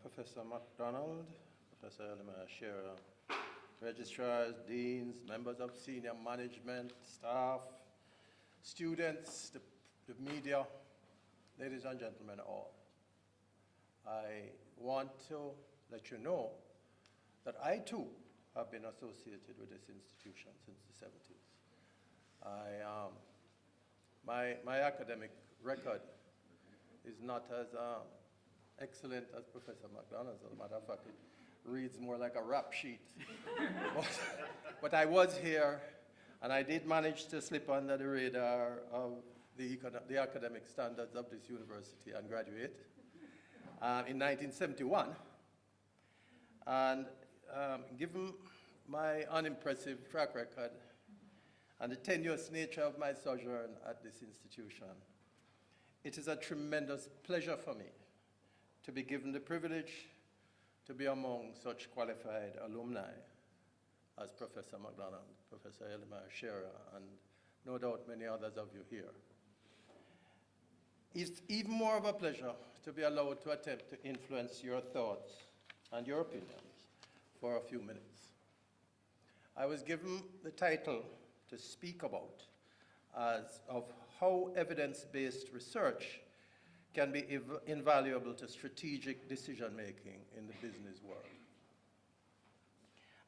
Professor MacDonald, Professor Elmer Shearer, registrars, deans, members of senior management, staff, students, the media, ladies and gentlemen all. I want to let you know that I too have been associated with this institution since the 70s. My academic record is not as excellent as Professor MacDonald's. As a matter of fact, it reads more like a rap sheet. but I was here, and I did manage to slip under the radar of the academic standards of this university and graduate in 1971. And given my unimpressive track record and the tenuous nature of my sojourn at this institution, it is a tremendous pleasure for me to be given the privilege to be among such qualified alumni as Professor MacDonald, Professor Elmer Shearer, and no doubt many others of you here. It's even more of a pleasure to be allowed to attempt to influence your thoughts and your opinions for a few minutes. I was given the title to speak about of how evidence-based research can be invaluable to strategic decision-making in the business world.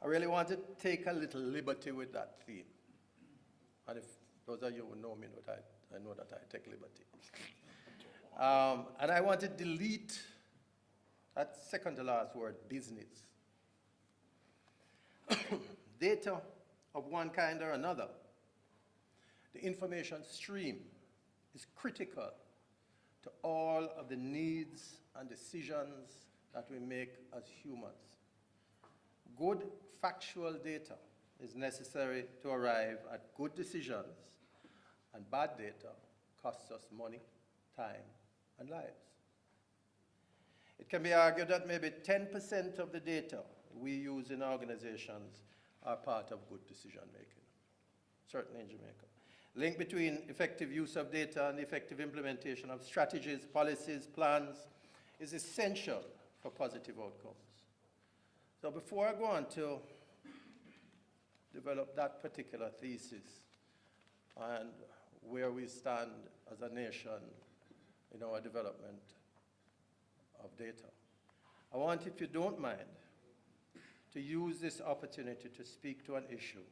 I really want to take a little liberty with that theme. And if those of you who know me know that I know that I take liberty. And I want to delete that second to last word, business. Data of one kind or another, the information stream is critical to all of the needs and decisions that we make as humans. Good factual data is necessary to arrive at good decisions, and bad data costs us money, time, and lives. It can be argued that maybe 10% of the data we use in organizations are part of good decision making, certainly in Jamaica. Link between effective use of data and the effective implementation of strategies, policies, plans is essential for positive outcomes. So before I go on to develop that particular thesis and where we stand as a nation in our development of data, I want, if you don't mind, to use this opportunity to speak to an issue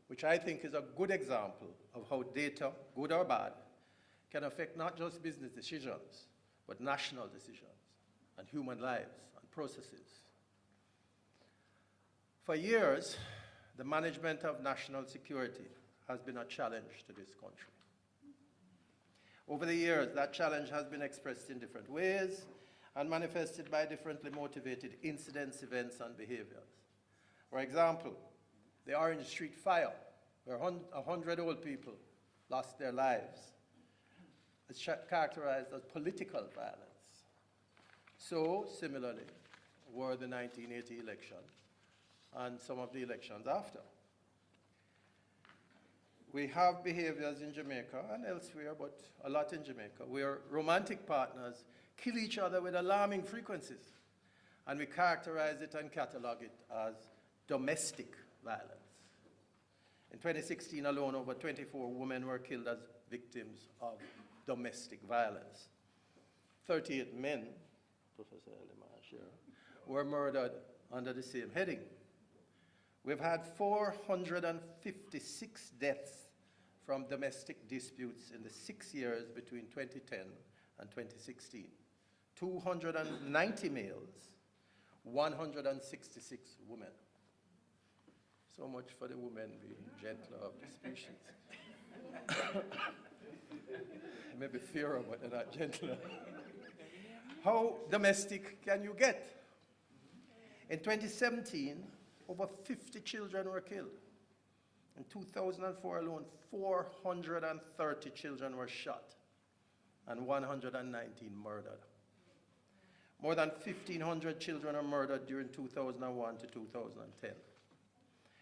which I think is a good example of how data, good or bad, can affect not just business decisions, but national decisions and human lives and processes. For years, the management of national security has been a challenge to this country. Over the years, that challenge has been expressed in different ways and manifested by differently motivated incidents, events, and behaviors. For example, the Orange Street fire, where 100 old people lost their lives, is characterized as political violence. So, similarly, were the 1980 election and some of the elections after. We have behaviors in Jamaica and elsewhere, but a lot in Jamaica, where romantic partners kill each other with alarming frequencies, and we characterize it and catalog it as domestic violence. In 2016 alone, over 24 women were killed as victims of domestic violence. 38 men, Professor Elmer Shearer, were murdered under the same heading. We've had 456 deaths from domestic disputes in the 6 years between 2010 and 2016. 290 males, 166 women. So much for the women being gentler of the species. Maybe fairer, but they're not gentler. How domestic can you get? In 2017, over 50 children were killed. In 2004 alone, 430 children were shot and 119 murdered. More than 1,500 children were murdered during 2001 to 2010.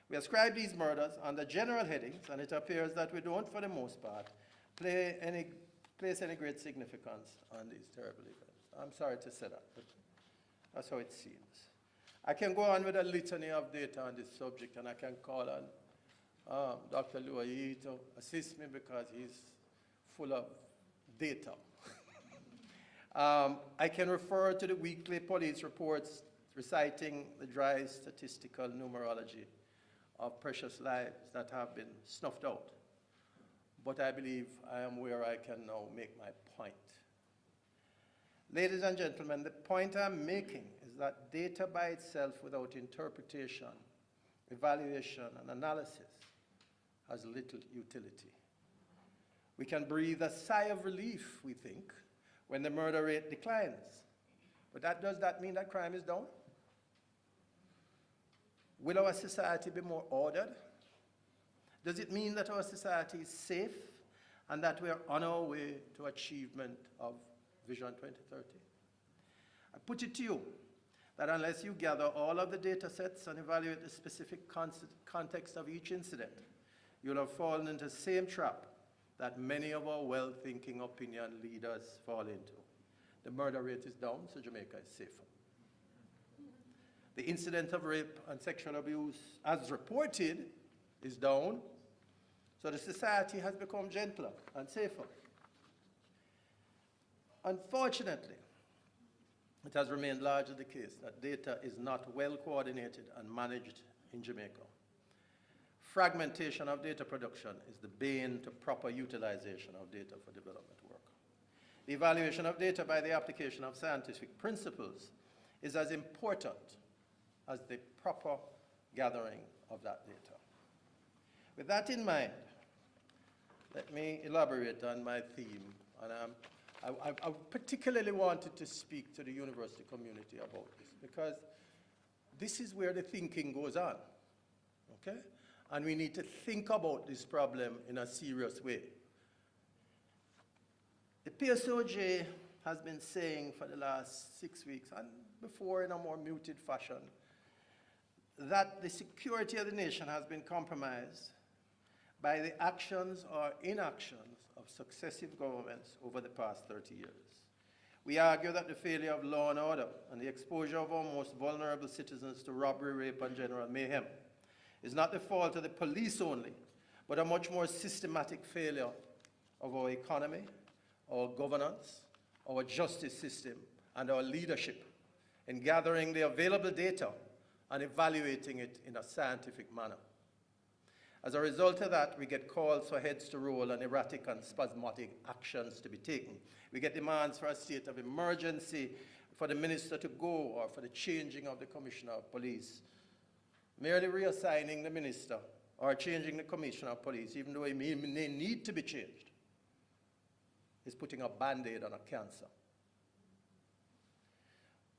We ascribe these murders under general headings, and it appears that we don't, for the most part, place any great significance on these terrible events. I'm sorry to say that, but That's how it seems. I can go on with a litany of data on this subject, and I can call on Dr. UWI to assist me because he's full of data. I can refer to the weekly police reports reciting the dry statistical numerology of precious lives that have been snuffed out. But I believe I am where I can now make my point. Ladies and gentlemen, the point I'm making is that data by itself without interpretation, evaluation, and analysis has little utility. We can breathe a sigh of relief, we think, when the murder rate declines. But does that mean that crime is down? Will our society be more ordered? Does it mean that our society is safe and that we are on our way to achievement of Vision 2030? I put it to you that unless you gather all of the data sets and evaluate the specific context of each incident, you'll have fallen into the same trap that many of our well-thinking opinion leaders fall into. The murder rate is down, so Jamaica is safer. The incident of rape and sexual abuse, as reported, is down, so the society has become gentler and safer. Unfortunately, it has remained largely the case that data is not well coordinated and managed in Jamaica. Fragmentation of data production is the bane to proper utilization of data for development work. The evaluation of data by the application of scientific principles is as important as the proper gathering of that data. With that in mind, let me elaborate on my theme. And I particularly wanted to speak to the university community about this because this is where the thinking goes on, okay? And we need to think about this problem in a serious way. The PSOJ has been saying for the last 6 weeks, and before in a more muted fashion, that the security of the nation has been compromised by the actions or inactions of successive governments over the past 30 years. We argue that the failure of law and order and the exposure of our most vulnerable citizens to robbery, rape, and general mayhem is not the fault of the police only, but a much more systematic failure of our economy, our governance, our justice system, and our leadership in gathering the available data and evaluating it in a scientific manner. As a result of that, we get calls for heads to roll and erratic and spasmodic actions to be taken. We get demands for a state of emergency, for the minister to go, or for the changing of the commissioner of police. Merely reassigning the minister or changing the commissioner of police, even though it may need to be changed, is putting a band-aid on a cancer.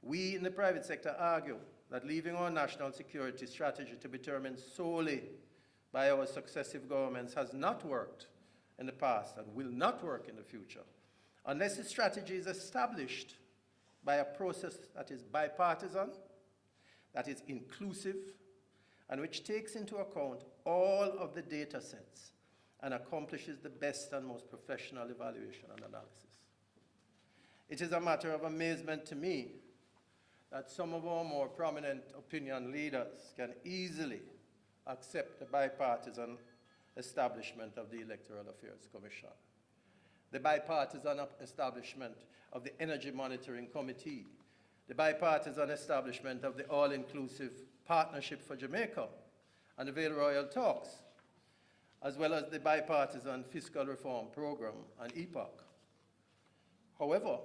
We in the private sector argue that leaving our national security strategy to be determined solely by our successive governments has not worked in the past and will not work in the future unless the strategy is established by a process that is bipartisan, that is inclusive, and which takes into account all of the data sets and accomplishes the best and most professional evaluation and analysis. It is a matter of amazement to me that some of our more prominent opinion leaders can easily accept the bipartisan establishment of the Electoral Affairs Commission, the bipartisan establishment of the Energy Monitoring Committee, the bipartisan establishment of the All-Inclusive Partnership for Jamaica and the Vale Royal Talks, as well as the bipartisan Fiscal Reform Program and EPOC. However,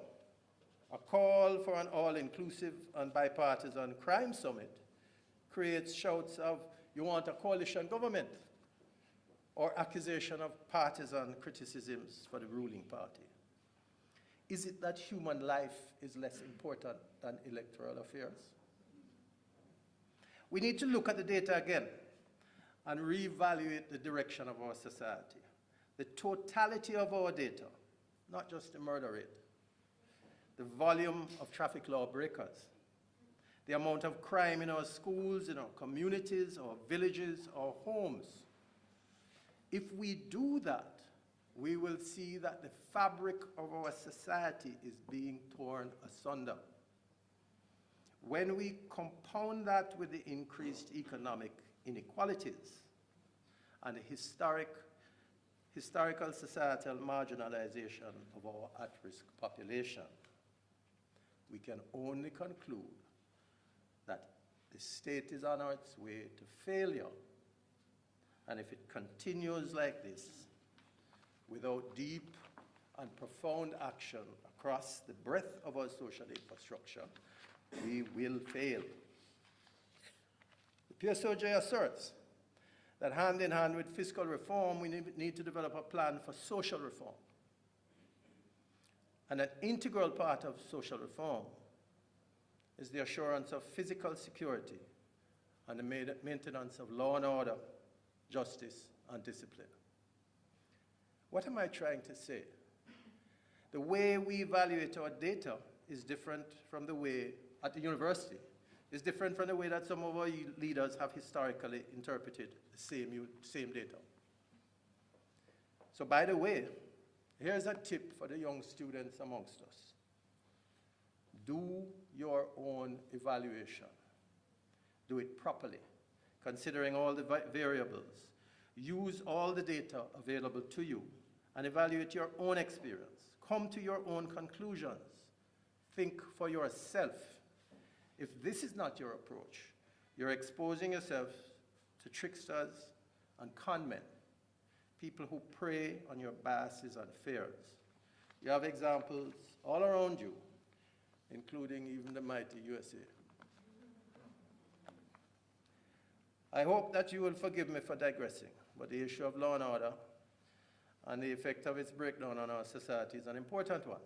a call for an all-inclusive and bipartisan crime summit creates shouts of, "You want a coalition government?" or accusation of partisan criticisms for the ruling party. Is it that human life is less important than electoral affairs? We need to look at the data again and reevaluate the direction of our society. The totality of our data, not just the murder rate, the volume of traffic law breakers, the amount of crime in our schools, in our communities, our villages, our homes. If we do that, we will see that the fabric of our society is being torn asunder. when we compound that with the increased economic inequalities and the historical societal marginalization of our at-risk population, we can only conclude that the state is on its way to failure. And if it continues like this, without deep and profound action across the breadth of our social infrastructure, we will fail. The PSOJ asserts that hand in hand with fiscal reform, we need to develop a plan for social reform. And an integral part of social reform is the assurance of physical security and the maintenance of law and order, justice, and discipline. What am I trying to say? The way we evaluate our data is different from the way, at the university, is different from the way that some of our leaders have historically interpreted the same data. So by the way, here's a tip for the young students amongst us. Do your own evaluation. Do it properly, considering all the variables. Use all the data available to you and evaluate your own experience. Come to your own conclusions. Think for yourself. If this is not your approach, you're exposing yourself to tricksters and conmen, people who prey on your biases and fears. You have examples all around you, including even the mighty USA. I hope that you will forgive me for digressing, but the issue of law and order and the effect of its breakdown on our society is an important one.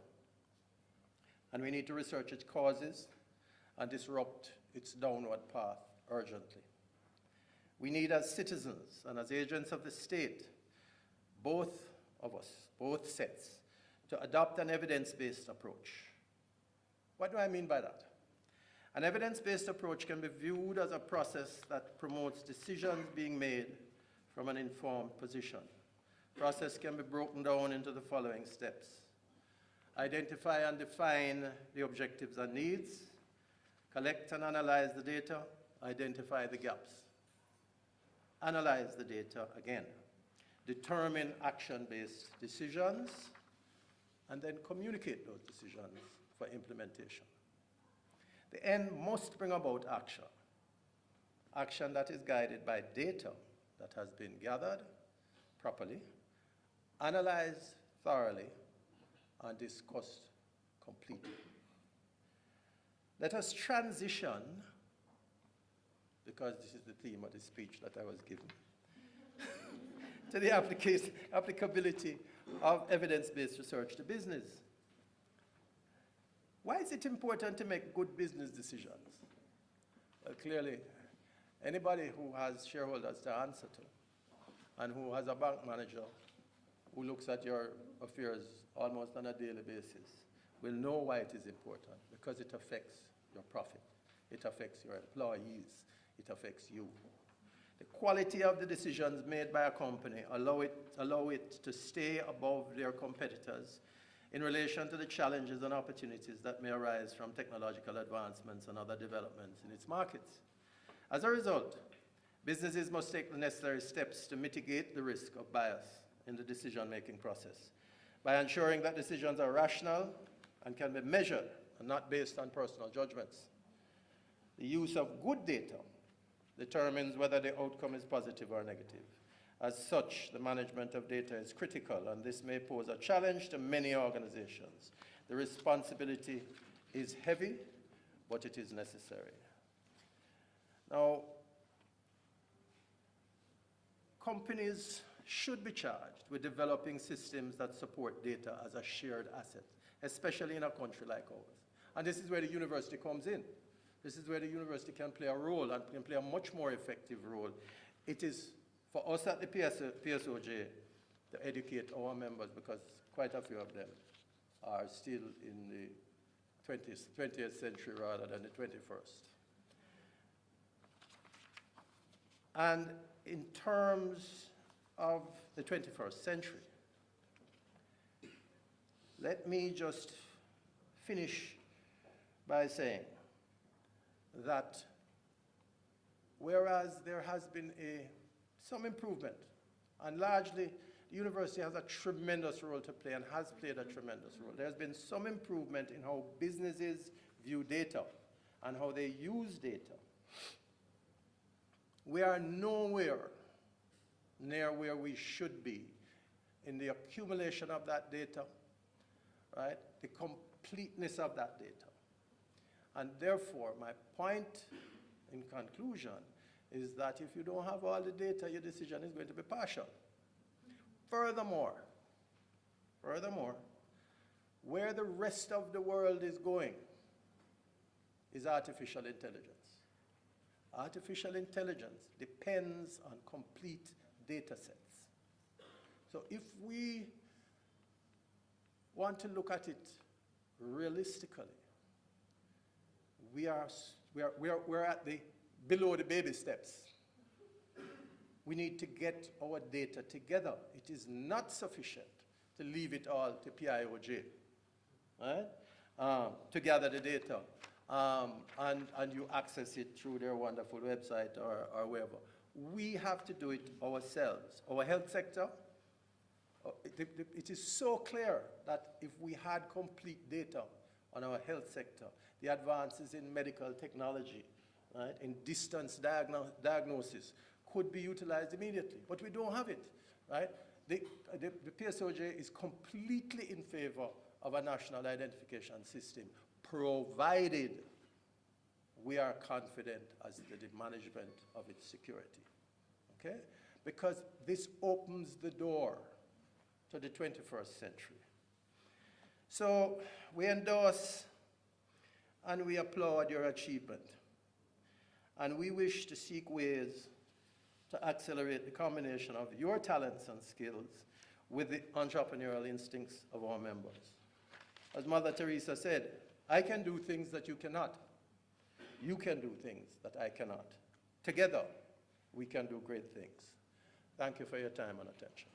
And we need to research its causes and disrupt its downward path urgently. We need, as citizens and as agents of the state, both of us, both sets, to adopt an evidence-based approach. What do I mean by that? An evidence-based approach can be viewed as a process that promotes decisions being made from an informed position. Process can be broken down into the following steps. Identify and define the objectives and needs. Collect and analyze the data. Identify the gaps. Analyze the data again. Determine action-based decisions. And then communicate those decisions for implementation. The end must bring about action. Action that is guided by data that has been gathered properly, analyzed thoroughly, and discussed completely. Let us transition, because this is the theme of the speech that I was given, to the applicability of evidence-based research to business. Why is it important to make good business decisions? Well, clearly, anybody who has shareholders to answer to and who has a bank manager who looks at your affairs almost on a daily basis will know why it is important, because it affects your profit, it affects your employees, it affects you. The quality of the decisions made by a company allow it to stay above their competitors in relation to the challenges and opportunities that may arise from technological advancements and other developments in its markets. As a result, businesses must take the necessary steps to mitigate the risk of bias in the decision-making process by ensuring that decisions are rational and can be measured and not based on personal judgments. The use of good data determines whether the outcome is positive or negative. As such, the management of data is critical, and this may pose a challenge to many organizations. The responsibility is heavy, but it is necessary. Now, companies should be charged with developing systems that support data as a shared asset, especially in a country like ours. And this is where the university comes in. This is where the university can play a role and can play a much more effective role. It is for us at the PSOJ to educate our members, because quite a few of them are still in the 20th century rather than the 21st. And in terms of the 21st century, let me just finish by saying that whereas there has been some improvement, and largely the university has a tremendous role to play and has played a tremendous role. There's been some improvement in how businesses view data and how they use data. We are nowhere near where we should be in the accumulation of that data, right? The completeness of that data. And therefore, my point in conclusion is that if you don't have all the data, your decision is going to be partial. Furthermore, where the rest of the world is going is artificial intelligence. Artificial intelligence depends on complete data sets. So if we want to look at it realistically, we're at the below the baby steps. We need to get our data together. It is not sufficient to leave it all to PIOJ, right? To gather the data, and you access it through their wonderful website or wherever. We have to do it ourselves. Our health sector, it is so clear that if we had complete data on our health sector, the advances in medical technology, right, in distance diagnosis could be utilized immediately, but we don't have it, right? The PSOJ is completely in favor of a national identification system, provided we are confident as to the management of its security, okay? Because this opens the door to the 21st century. So we endorse and we applaud your achievement. And we wish to seek ways to accelerate the combination of your talents and skills with the entrepreneurial instincts of our members. As Mother Teresa said, I can do things that you cannot. You can do things that I cannot. Together, we can do great things. Thank you for your time and attention.